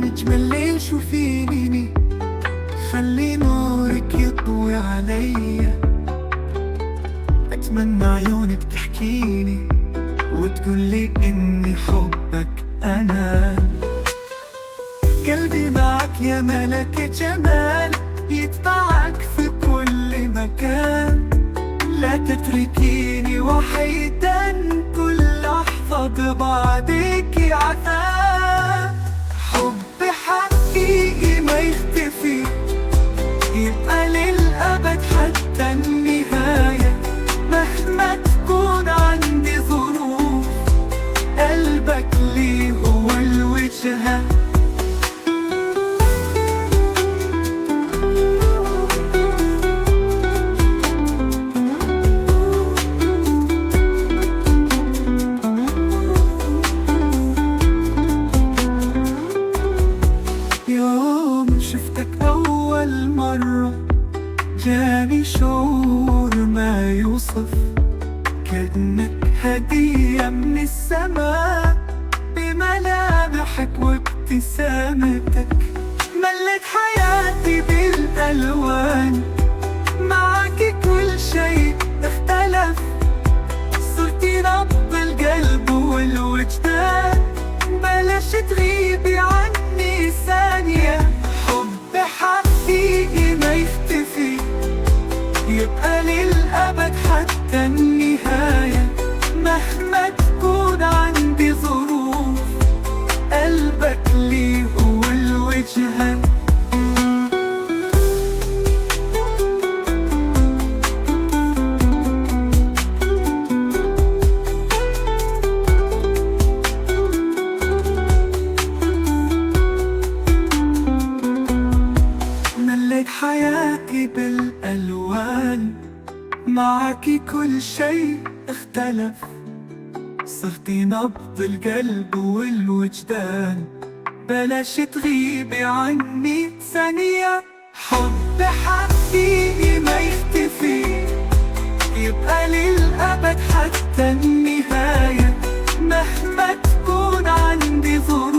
نجم الليل شوفيني، خلي نورك يضوي عليا. أتمنى عيونك تحكيني وتقولي إني حبك أنا. قلبي معك يا ملك جمال، يتبعك في كل مكان. لا تتركيني وحيدا، كل لحظة ببعدك عذاب. حب حقيقي ما يختفي، يبقى للأبد حتى النهاية. مهما تكون عندي ظروف، قلبك لي هو الوجهة. يوم شفتك أول مرة جاني شعور ما يوصف، كأنك هدية من السماء بملامحك وابتسامتك. مليت حياتي بالألوان، معك كل شيء اختلف. صرتي نبض القلب والوجدان، بلاش تغيبي عني ثانية. حب حقيقي ما يختفي، يبقى للأبد حتى النهاية. مهما تكون عندي ظروف، قلبك لي هو الوجهة. مليت حياتي بالألوان، معاكي كل شيء اختلف. صرتي نبض القلب والوجدان، بلاش تغيبي عني ثانية. حب حقيقي ما يختفي، يبقى للأبد حتى النهاية. مهما تكون عندي ظروف،